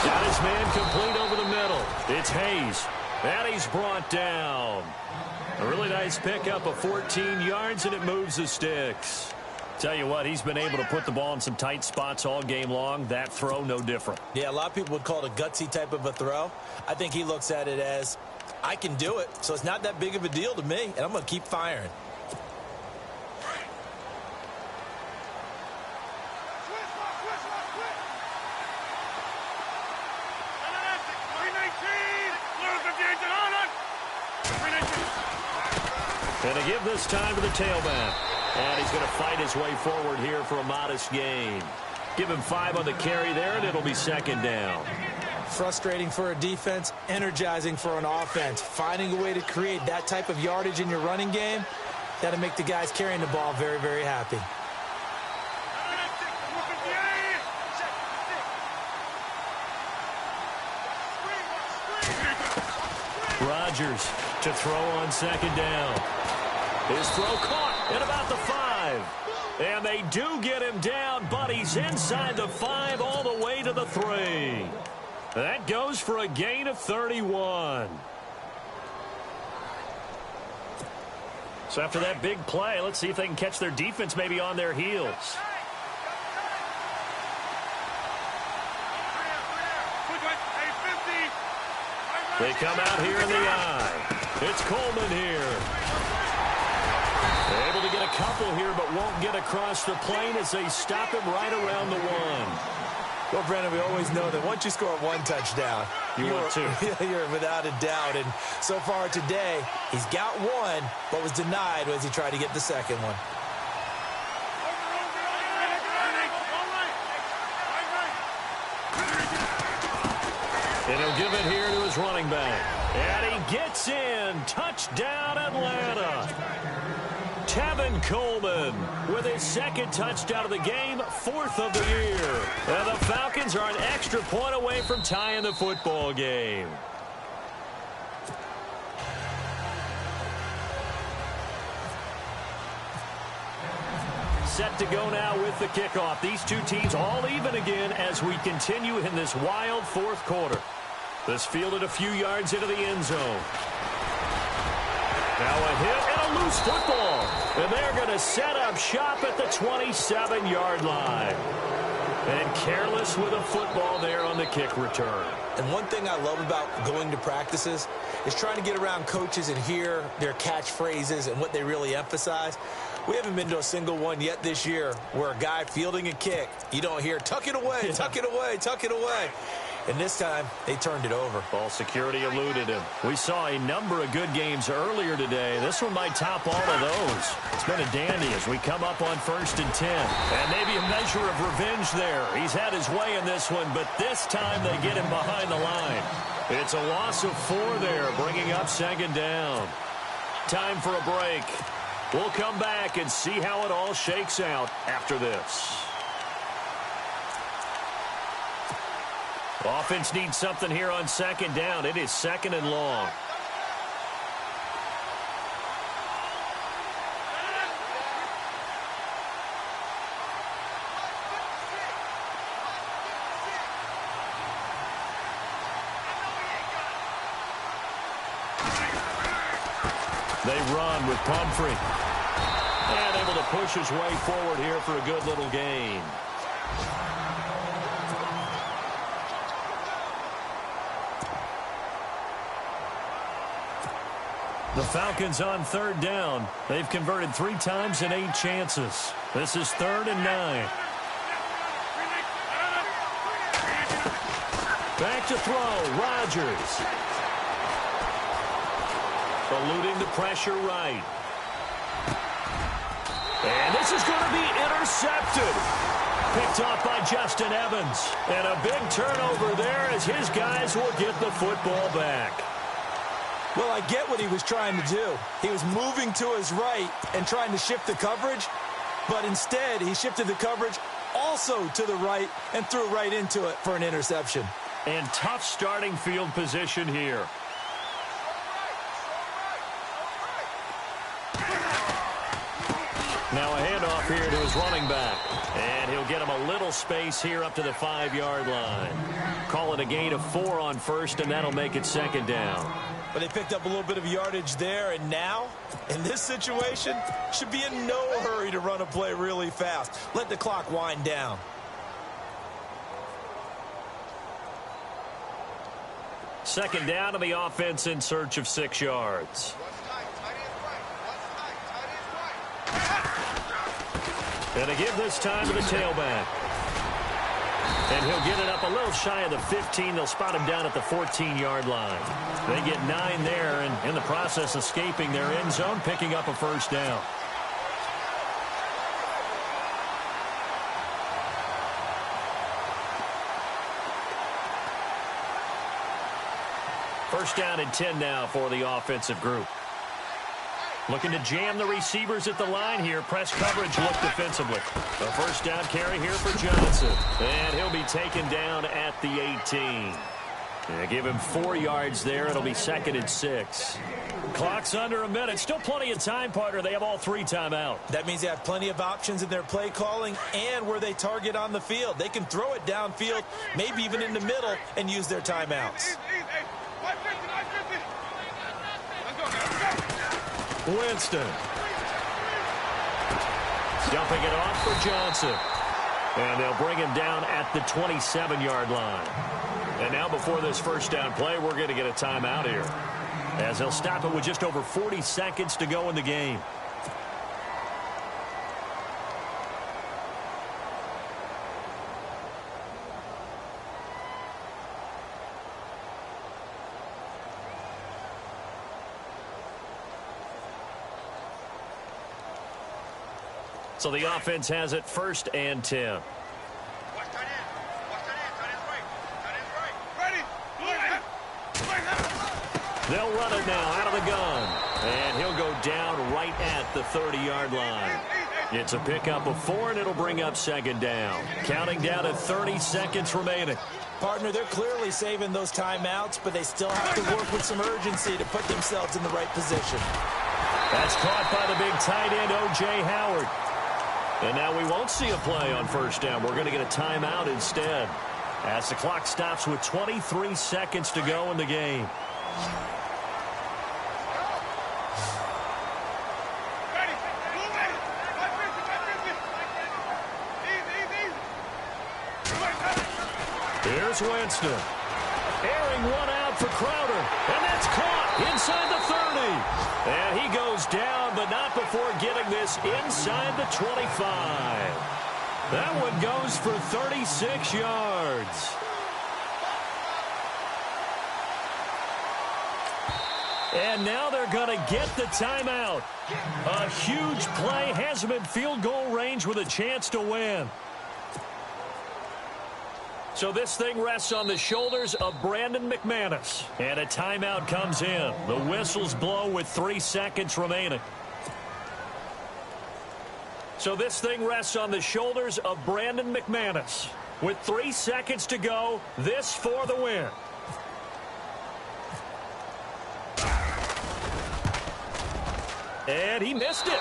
Got his man complete over the middle. It's Hayes. And he's brought down. A really nice pickup of 14 yards, and it moves the sticks. Tell you what, he's been able to put the ball in some tight spots all game long. That throw, no different. Yeah, a lot of people would call it a gutsy type of a throw. I think he looks at it as, I can do it, so it's not that big of a deal to me, and I'm going to keep firing. And to give this time to the tailback. And he's going to fight his way forward here for a modest gain. Give him 5 on the carry there, and it'll be second down. Frustrating for a defense, energizing for an offense. Finding a way to create that type of yardage in your running game, that'll make the guys carrying the ball very, very happy. Rodgers to throw on second down. His throw caught at about the 5. And they do get him down, but he's inside the 5 all the way to the 3. That goes for a gain of 31. So after that big play, let's see if they can catch their defense maybe on their heels. They come out here in the eye. It's Coleman here. They're able to get a couple here, but won't get across the plane as they stop him right around the 1. Well, Brandon, we always know that once you score 1 touchdown, you're without a doubt. And so far today, he's got 1, but was denied as he tried to get the second one. And he'll give it here to his running back. And he gets in. Touchdown, Atlanta. Tevin Coleman with his second touchdown of the game, 4th of the year. And the Falcons are an extra point away from tying the football game. Set to go now with the kickoff. These two teams all even again as we continue in this wild 4th quarter. This fielded a few yards into the end zone. Now a hit and a loose football. And they're going to set up shop at the 27-yard line. And careless with a football there on the kick return. And one thing I love about going to practices is trying to get around coaches and hear their catchphrases and what they really emphasize. We haven't been to a single one yet this year where a guy fielding a kick, you don't hear, tuck it away, tuck it away, tuck it away. And this time, they turned it over. Ball security eluded him. We saw a number of good games earlier today. This one might top all of those. It's been a dandy as we come up on 1st and 10. And maybe a measure of revenge there. He's had his way in this one, but this time they get him behind the line. It's a loss of 4 there, bringing up second down. Time for a break. We'll come back and see how it all shakes out after this. Offense needs something here on second down. It is 2nd and long. They run with Pumphrey. And able to push his way forward here for a good little gain. The Falcons on 3rd down. They've converted 3 times in 8 chances. This is 3rd and 9. Back to throw. Rodgers. Eluding the pressure right. And this is going to be intercepted. Picked off by Justin Evans. And a big turnover there as his guys will get the football back. Well, I get what he was trying to do. He was moving to his right and trying to shift the coverage, but instead he shifted the coverage also to the right and threw right into it for an interception. And tough starting field position here. Now a handoff here to his running back. And he'll get him a little space here up to the 5-yard line. Call it a gain of 4 on first, and that'll make it second down. But they picked up a little bit of yardage there, and now, in this situation, should be in no hurry to run a play really fast. Let the clock wind down. Second down, and the offense in search of 6 yards. And a give this time to the tailback. And he'll get it up a little shy of the 15. They'll spot him down at the 14-yard line. They get 9 there, and in the process escaping their end zone, picking up a first down. First down and 10 now for the offensive group. Looking to jam the receivers at the line here. Press coverage look defensively. A first down carry here for Johnson. And he'll be taken down at the 18. Give him 4 yards there. It'll be second and 6. Clock's under a minute. Still plenty of time, partner. They have all 3 timeout. That means they have plenty of options in their play calling and where they target on the field. They can throw it downfield, maybe even in the middle, and use their timeouts. Winston. Dumping it off for Johnson. And they'll bring him down at the 27-yard line. And now before this first down play, we're going to get a timeout here, as they'll stop it with just over 40 seconds to go in the game. So the offense has it first and 10. They'll run it now out of the gun. And he'll go down right at the 30-yard line. It's a pickup of 4, and it'll bring up second down. Counting down to 30 seconds remaining. Partner, they're clearly saving those timeouts, but they still have to work with some urgency to put themselves in the right position. That's caught by the big tight end, O.J. Howard. And now we won't see a play on first down. We're going to get a timeout instead, as the clock stops with 23 seconds to go in the game. Here's Winston. Airing one out for Crowder. And that's caught inside the 30. And he goes down, but not before getting this inside the 25. That one goes for 36 yards. And now they're going to get the timeout. A huge play has them in field goal range with a chance to win. So this thing rests on the shoulders of Brandon McManus. And a timeout comes in. The whistles blow with 3 seconds remaining. So this thing rests on the shoulders of Brandon McManus. With 3 seconds to go, this for the win. And he missed it.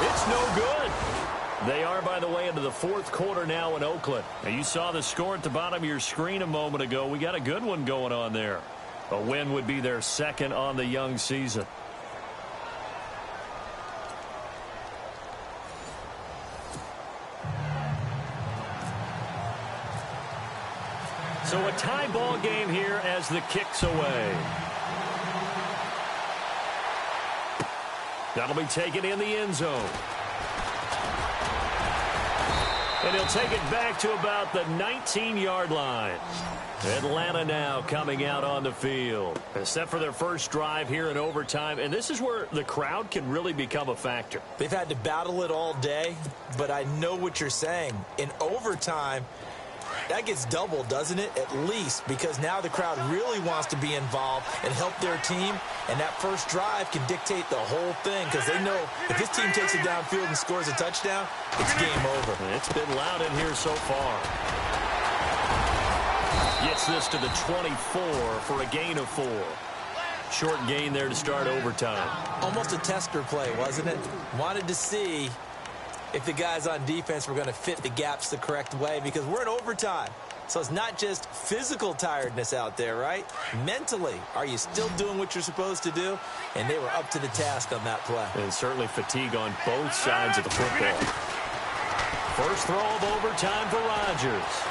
It's no good. They are, by the way, into the 4th quarter now in Oakland. Now, you saw the score at the bottom of your screen a moment ago. We got a good one going on there. A win would be their 2nd on the young season. So a tie ball game here as the kick's away. That'll be taken in the end zone. And he'll take it back to about the 19-yard line. Atlanta now coming out on the field. Set for their first drive here in overtime. And this is where the crowd can really become a factor. They've had to battle it all day, but I know what you're saying. In overtime, that gets doubled, doesn't it? At least, because now the crowd really wants to be involved and help their team. And that first drive can dictate the whole thing because they know if this team takes it downfield and scores a touchdown, it's game over. It's been loud in here so far. Gets this to the 24 for a gain of 4. Short gain there to start overtime. Almost a tester play, wasn't it? Wanted to see if the guys on defense were going to fit the gaps the correct way because we're in overtime. So it's not just physical tiredness out there, right? Mentally, are you still doing what you're supposed to do? And they were up to the task on that play. And certainly fatigue on both sides of the football. First throw of overtime for Rodgers.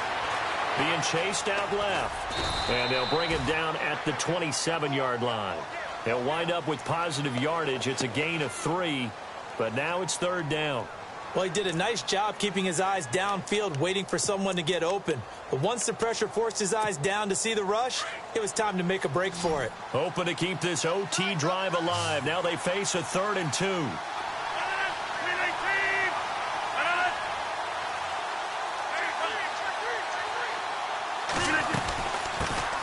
Being chased out left. And they'll bring him down at the 27-yard line. They'll wind up with positive yardage. It's a gain of 3, but now it's third down. Well, he did a nice job keeping his eyes downfield, waiting for someone to get open. But once the pressure forced his eyes down to see the rush, it was time to make a break for it. Hoping to keep this OT drive alive. Now they face a 3rd and 2.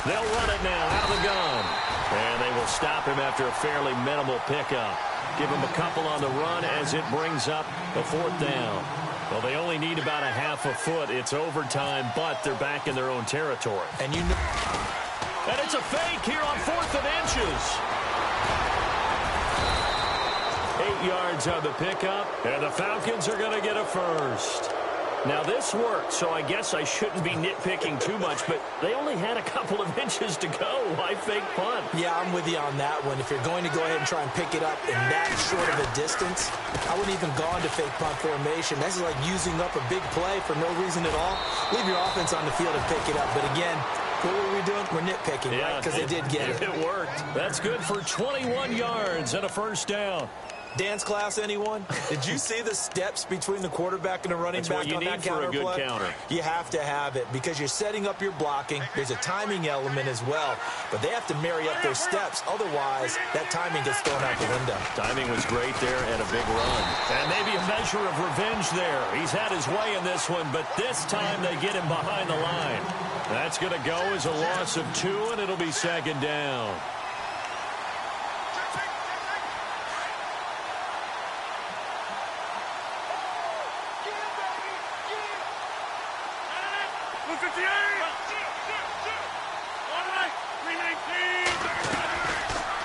They'll run it now out of the gun. And they will stop him after a fairly minimal pickup. Give him a couple on the run as it brings up a 4th down. Well, they only need about a half a foot. It's overtime, but they're back in their own territory. And you know. And it's a fake here on 4th and inches. 8 yards on the pickup, and the Falcons are going to get a first. Now, this worked, so I guess I shouldn't be nitpicking too much, but they only had a couple of inches to go. Why fake punt? Yeah, I'm with you on that one. If you're going to go ahead and try and pick it up in that short of a distance, I wouldn't even go into fake punt formation. That's like using up a big play for no reason at all. Leave your offense on the field and pick it up. But again, what were we doing? We're nitpicking, right? Because they did get it. It worked. That's good for 21 yards and a first down. Dance class, anyone? Did you see the steps between the quarterback and the running back on that counter play? That's what you need for a good counter. You have to have it because you're setting up your blocking. There's a timing element as well, but they have to marry up their steps. Otherwise, that timing gets thrown out the window. Timing was great there and a big run. And maybe a measure of revenge there. He's had his way in this one, but this time they get him behind the line. That's going to go as a loss of 2, and it'll be 2nd down.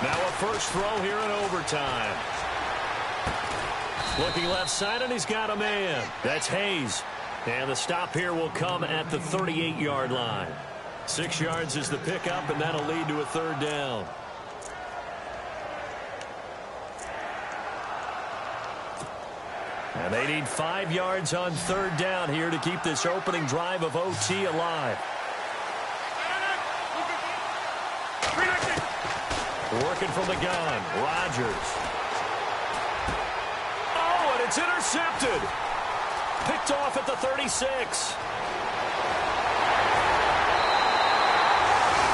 Now a first throw here in overtime. Looking left side, and he's got a man. That's Hayes. And the stop here will come at the 38-yard line. 6 yards is the pickup, and that'll lead to a 3rd down. And they need 5 yards on 3rd down here to keep this opening drive of OT alive. Working from the gun, Rodgers. Oh, and it's intercepted. Picked off at the 36.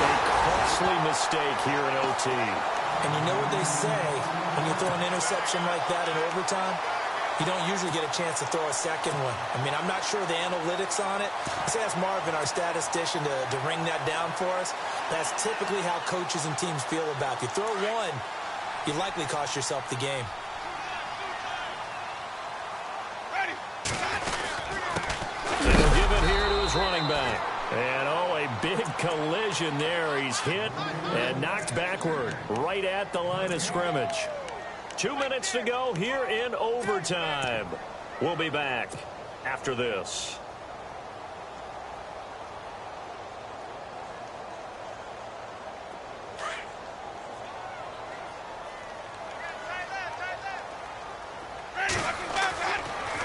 A costly mistake here in OT. And you know what they say, when you throw an interception like that in overtime, you don't usually get a chance to throw a second one. I mean, I'm not sure the analytics on it. Let's ask Marvin, our statistician, to ring that down for us. That's typically how coaches and teams feel about it. If you throw one, you likely cost yourself the game. They'll give it here to his running back. And, oh, a big collision there. He's hit and knocked backward right at the line of scrimmage. 2 minutes to go here in overtime. We'll be back after this.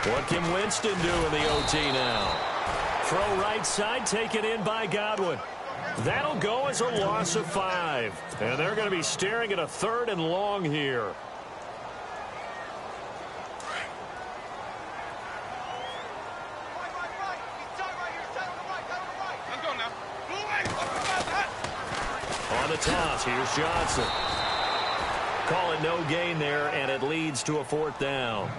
What can Winston do in the OT now? Throw right side, taken in by Godwin. That'll go as a loss of 5. And they're going to be staring at a 3rd and long here. toss. Here's Johnson. Call it no gain there, and it leads to a 4th down.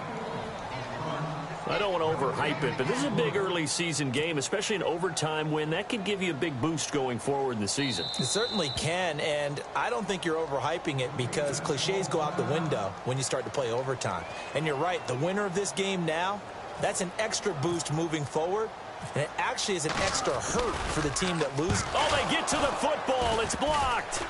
I don't want to overhype it, but this is a big early season game, especially an overtime win. That could give you a big boost going forward in the season. It certainly can, and I don't think you're overhyping it because cliches go out the window when you start to play overtime. And you're right, the winner of this game now, that's an extra boost moving forward, and it actually is an extra hurt for the team that loses. Oh, they get to the football. It's blocked.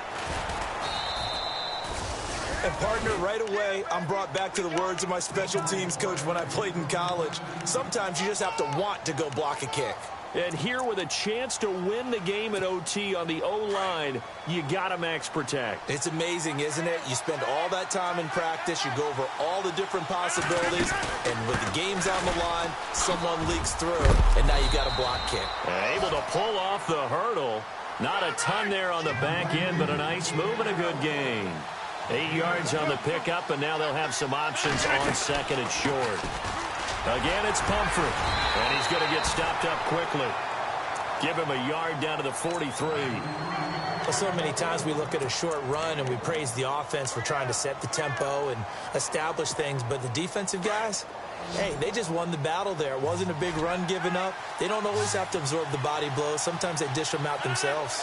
And, partner, right away, I'm brought back to the words of my special teams coach when I played in college. Sometimes you just have to want to go block a kick. And here with a chance to win the game at OT on the O-line, you got to max protect. It's amazing, isn't it? You spend all that time in practice, you go over all the different possibilities, and with the game's on the line, someone leaks through, and now you got a block kick. Able to pull off the hurdle. Not a ton there on the back end, but a nice move and a good gain. 8 yards on the pickup, and now they'll have some options on second and short. Again, it's Pumphrey, and he's going to get stopped up quickly. Give him a yard down to the 43. Well, so many times we look at a short run and we praise the offense for trying to set the tempo and establish things, but the defensive guys, hey, they just won the battle there. It wasn't a big run given up. They don't always have to absorb the body blows. Sometimes they dish them out themselves.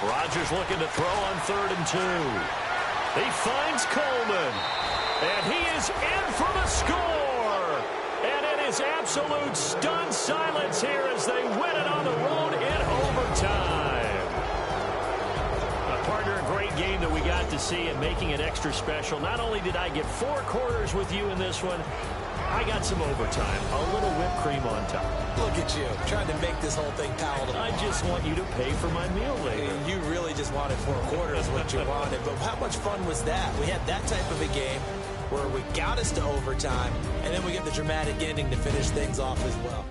Rodgers looking to throw on 3rd and 2. He finds Coleman, and he is in for the score. And it is absolute stunned silence here as they win it on the road in overtime. Partner, a great game that we got to see and making it extra special. Not only did I get 4 quarters with you in this one, I got some overtime, a little whipped cream on top. Look at you, trying to make this whole thing palatable. I just want you to pay for my meal later. You really just wanted 4 quarters what you wanted, but how much fun was that? We had that type of a game where we got us to overtime, and then we get the dramatic ending to finish things off as well.